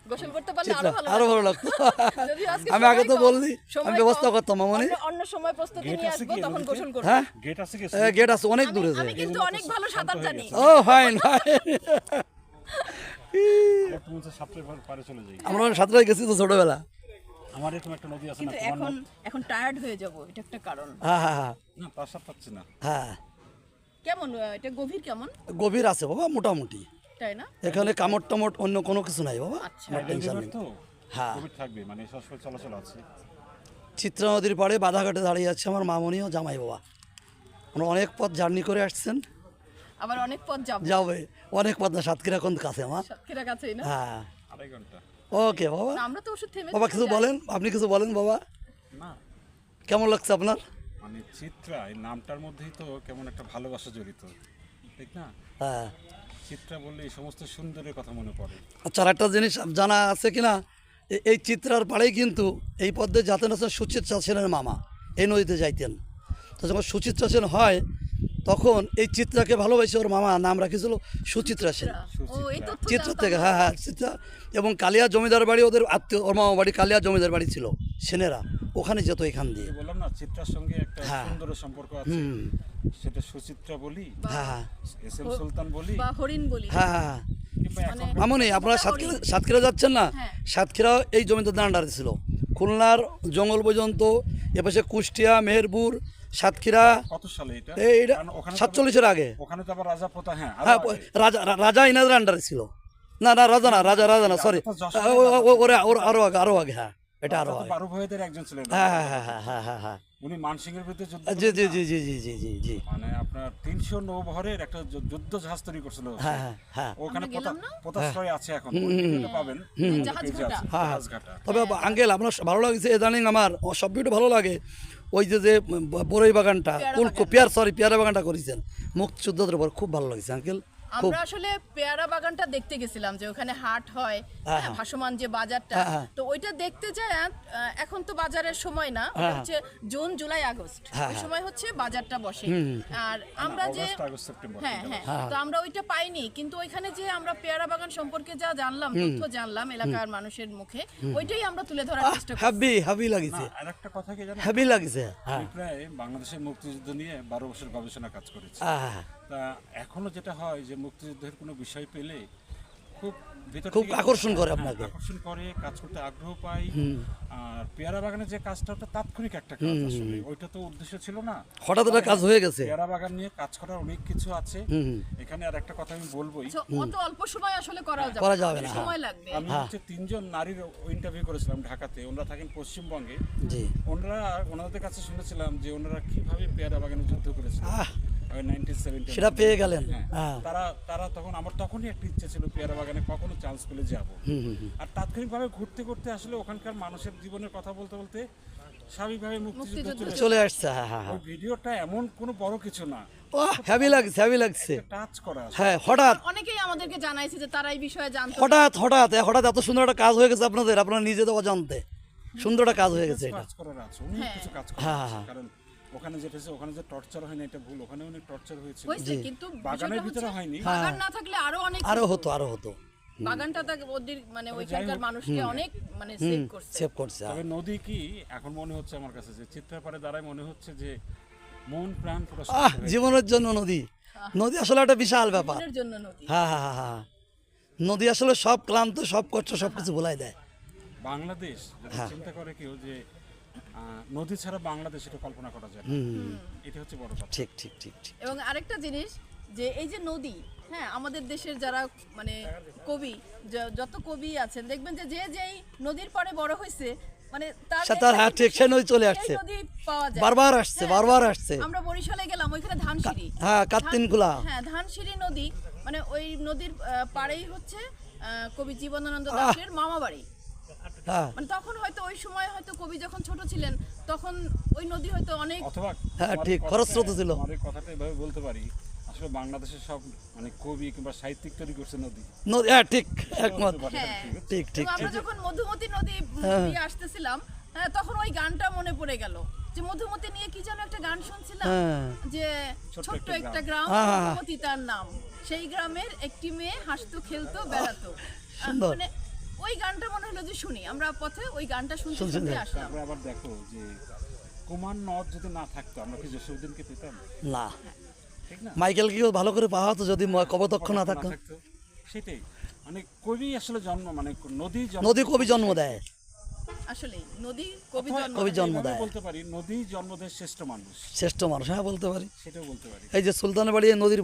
গোসল করতে পারলে আরো ভালো লাগতো। আমি আগে তো বললি, আমি ব্যবস্থা করতাম মামনি। অন্য সময় প্রস্তুতি নিয়ে আসবো, তখন গোসল করব। হ্যাঁ গেট আছে কি? গেট আছে অনেক দূরে। আমি কিন্তু অনেক ভালো সাঁতার জানি। ও ফাইন ফাইন। তুমি তো সাঁতরে পারে চলে যাই। আমরা সাঁতরে গেছি তো ছোটবেলা। আমার এরকম একটা নদী আছে না, কিন্তু এখন টায়ার্ড হয়ে যাব, এটা একটা কারণ। হ্যাঁ হ্যাঁ হ্যাঁ না তার সাথে পাচ্ছি না। হ্যাঁ কেমন এটা গভীর কেমন? গভীর আছে বাবা মোটামুটি। তাই না? এখানে কামড় টামড় অন্য কোনো কিছু নাই বাবা। আচ্ছা। টেনশন নেই। তো হ্যাঁ কোভিড থাকবে মানে সবসময় চলাচল আছে। চিত্রা নদীর পাড়ে বাধাঘাটে দাঁড়িয়ে আছে আমার মামনি ও জামাই বাবা। ওরা অনেক পথ জার্নি করে আসছেন। আবার অনেক পথ যাব। যাবে অনেক পথ না, সাতক্ষীরা কোন কাছে আমার। সাতক্ষীরা কাছেই না? হ্যাঁ 2.5 ঘন্টা। ওকে বাবা। না, আমরা তো ওষুধ থেমে বাবা কিছু বলেন, আপনি কিছু বলেন বাবা। না কেমন লাগছে আপনার? মানে চিত্রা এই নামটার মধ্যেই তো কেমন একটা ভালোবাসা জড়িত, ঠিক না? হ্যাঁ চিত্রা বললে এই সমস্ত সুন্দরের কথা মনে পড়ে। আচ্ছা আর একটা জিনিস জানা আছে কিনা, এই চিত্রার পাড়েই কিন্তু এই পদ্মে যাতেন আছেন সুচিত্রা সেনের মামা, এই নদীতে যাইতেন। তো যখন সুচিত্রা সেন হয় তখন এই চিত্রাকে ভালোবাসে ওর মামা নাম রাখিছিল সুচিত্রা সেন। ও এই তথ্য চিত্র জানতাম থেকে না। হ্যাঁ হ্যাঁ চিত্রা। এবং কালিয়া জমিদার বাড়ি ওদের আত্মীয়, ওর মামা বাড়ি কালিয়া জমিদার বাড়ি ছিল, সেনেরা ওখানে যেত এখান দিয়ে। বললাম না চিত্রার সঙ্গে একটা হ্যাঁ। সুন্দর সম্পর্ক আছে। হুম সেটা সুচিত্রা বলি, হ্যাঁ হ্যাঁ এস এম সুলতান বলি, বা হরিণ বলি। হ্যাঁ হ্যাঁ কিংবা এখন মামনি আপনারা সাতক্ষীরা যাচ্ছেন না? হ্যাঁ। সাতক্ষীরা এই জমিদারদের আন্ডারে ছিল। খুলনার জঙ্গল পর্যন্ত, এপাশে কুষ্টিয়া, মেহেরপুর, সাতক্ষীরা। কত সালে এটা? এইটা কারণ ওখানে তো- 47-এর আগে। ওখানে তো আবার রাজা প্রথা, হ্যাঁ আরো হ্যাঁ আগে। রাজা ইনাদের আন্ডারে ছিল। না না রাজা না, রাজা না, সরি আরো আগে হ্যাঁ এটা আরো রাজা তো আগে। 12 ভাইদের একজন ছিলেন। হ্যাঁ হ্যাঁ হ্যাঁ হ্যাঁ হ্যাঁ হ্যাঁ হ্যাঁ উনি মানসিংহের বিরুদ্ধে যুদ্ধ জি জি করলেন জি না? জি জি জি জি জি মানে আপনার 300 নৌবহরের একটা যুদ্ধ জাহাজ তৈরি করছিল। হ্যাঁ হ্যাঁ হ্যাঁ ওখানে আমরা গেলাম না? পোতাশ্রয় আছে এখন, ওইটা পাবেন। জাহাজ পেজে ঘাটা। আছে, হ্যাঁ জাহাজ ঘাটা। তবে আঙ্কেল আপনার ভালো লাগছে ইদানিং আমার সব ভিডিও ভালো লাগে। ওই যে বড়ই বাগানটা পেয়ারা বাগানটা করেছেন মুক্তিযোদ্ধাদের উপর, খুব ভালো লাগছে আঙ্কেল। খুব আমরা আসলে পেয়ারা বাগানটা দেখতে গেছিলাম, যে ওখানে হাট হয়, হ্যাঁ, হ্যাঁ, ভাসমান যে বাজারটা, হ্যাঁ, হ্যাঁ। তো ওইটা দেখতে যায়। এখন তো বাজারের সময় না, ওটা হ্যাঁ। হচ্ছে জুন জুলাই আগস্ট, হ্যাঁ, ওই হ্যাঁ। সময় হচ্ছে বাজারটা বসে। আর আমরা যে অগাস্ট, আগস্ট, সেপ্টেম্বর। হ্যাঁ হ্যাঁ, তো আমরা ওইটা পাইনি, কিন্তু ওইখানে যে আমরা পেয়ারা বাগান সম্পর্কে যা জানলাম, তথ্য জানলাম এলাকার মানুষের মুখে, ওইটাই আমরা তুলে ধরার চেষ্টা করি। হ্যাভি লাগিছে, আর একটা কথা কি জানেন, হ্যাভি লাগিছে। হ্যাঁ আমি প্রায় বাংলাদেশের মুক্তিযুদ্ধ নিয়ে 12 বছর গবেষণা কাজ করেছি। হ্যাঁ তা এখনো যেটা হয় যে মুক্তিযুদ্ধের কোনো বিষয় পেলে খুব ভিতর খুব থেকে- আকর্ষণ করে হ্যাঁ, আপনাকে। আকর্ষণ করে, কাজ করতে আগ্রহ পাই। আর পেয়ারা বাগানের যে কাজটা, ওটা তাৎক্ষণিক একটা কাজ আসলে, ওইটা তো উদ্দেশ্য ছিল না। হঠাৎ একটা কাজ হয়ে গেছে। পেয়ারা বাগান নিয়ে কাজ করার অনেক কিছু আছে। এখানে আর একটা কথা আমি বলবোই, So, অত অল্প সময় আসলে করা করা যাবে যাবে না, না, সময় লাগবে। আমি হচ্ছে 3 জন নারীর ইন্টারভিউ করেছিলাম ঢাকাতে, ওনারা থাকেন পশ্চিমবঙ্গে। জি ওনাদের কাছে শুনেছিলাম যে ওনারা কিভাবে পেয়ারা বাগানে যুদ্ধ করেছিল 1970 সেটা পেয়ে গেলেন। হ্যাঁ তারা তখন, আমার তখনই একটা ইচ্ছে ছিল পেয়ারা বাগানে কখনো চান্স পেলে যাব। আর তাৎক্ষণিকভাবে ঘুরতে ঘুরতে আসলে ওখানকার মানুষের জীবনের কথা বলতে বলতে স্বাভাবিকভাবে মুক্তিযুদ্ধ চলে আসে। চলে আসছে। হ্যাঁ হ্যাঁ ওই ভিডিওটা এমন কোনো বড় কিছু না, ও হ্যাভি লাগছে। টাচ করা আছে। হ্যাঁ হঠাৎ অনেকেই আমাদেরকে জানাইছে যে তারা এই বিষয়ে জানতো। হঠাৎ এত সুন্দর একটা কাজ হয়ে গেছে আপনাদের, আপনারা নিজেদের অজান্তে সুন্দর একটা কাজ হয়ে গেছে এটা। কাজ করার আছে, অনেক কিছু কাজ করার হ্যাঁ, আছে। হ্যাঁ। কারণ ওখানে যেটা হচ্ছে, ওখানে যে টর্চার হয় না এটা ভুল, ওখানে অনেক টর্চার হয়েছিল। হয়েছে, কিন্তু বাগানের বিষয়টা ভিতরে হচ্ছে, হয়নি। বাগান না থাকলে আরো অনেক আরো হতো বাগানটা ওদের মানে ওইখানকার মানুষকে অনেক মানে সেভ করছে। সেভ করছে। তবে নদী কি এখন মনে হচ্ছে আমার কাছে, যে চিত্রপাড়ে দাঁড়ায় মনে হচ্ছে যে মন প্রাণ পুরো শান্ত হয়ে জীবনের জন্য নদী আসলে একটা বিশাল ব্যাপার। মনের জন্য নদী। হ্যাঁ হ্যাঁ হ্যাঁ হ্যাঁ নদী আসলে সব ক্লান্ত, সব কষ্ট, সব কিছু ভুলাই দেয়। বাংলাদেশ যদি চিন্তা করে কেউ যে নদী ছাড়া বাংলাদেশ, এটা কল্পনা করা যায় না। এটা হচ্ছে বড় কথা। ঠিক এবং আরেকটা জিনিস, যে এই যে নদী, হ্যাঁ, আমাদের দেশের যারা মানে কবি, যত কবি আছেন, দেখবেন যে যেই নদীর পরে বড় হয়েছে, মানে তার হ্যাঁ ঠিক সে নদী চলে আসছে, সেই নদী পাওয়া যায়। বারবার হ্যাঁ, আসছে। আমরা বরিশালে গেলাম, ওইখানে ধানসিঁড়ি, হ্যাঁ কাত্তিনকুলা। হ্যাঁ ধানসিঁড়ি নদী, মানে ওই নদীর পাড়েই হচ্ছে কবি জীবনানন্দ দাশের মামা বাড়ি। হ্যাঁ মানে তখন হয়তো ওই সময় হয়তো কবি যখন ছোট ছিলেন, তখন ওই নদী হয়তো অনেক অথবা হ্যাঁ, তোমার ঠিক, কথাটা- খরস্রোত ছিল। তোমার এই কথাটা এভাবে বলতে পারি, আসলে বাংলাদেশের সব মানে কবি কিংবা সাহিত্যিক তৈরি করছে নদী। হ্যাঁ ঠিক একমত। হ্যাঁ। ঠিক এবং আমরা যখন মধুমতি নদী দিয়ে আসতেছিলাম, তখন ওই গানটা মনে পড়ে গেল, যে মধুমতি নিয়ে কি যেন একটা গান শুনছিলাম, হ্যাঁ। যে ছোট্ট একটা গ্রাম, হ্যাঁ। মধুমতি তার নাম, সেই গ্রামের একটি মেয়ে হাসতো খেলতো বেড়াতো। সুন্দর। মানে ওই গানটা মনে হলো যে শুনি, আমরা পথে ওই গানটা শুনতে শুনতে শুনতে যাই। আসলাম। তারপরে আবার দেখো যে কুমার নদ যদি না থাকতো আমরা কি জসীমউদ্দিনকে পেতাম? না, ঠিক না? মাইকেলকেও ভালো করে পাওয়া হতো যদি কপোতক্ষ না থাকতো। সেটাই, মানে কবি আসলে জন্ম, মানে নদী নদী কবি জন্ম দেয়। আসলে নদী কবি অথবা জন্ম কবি দেয়। জন্ম এইভাবে দেয়। বলতে পারি নদী জন্ম দেয় শ্রেষ্ঠ মানুষ, শ্রেষ্ঠ মানুষ, হ্যাঁ বলতে পারি। সেটাও বলতে পারি। এই যে সুলতানের বাড়ি এই নদীর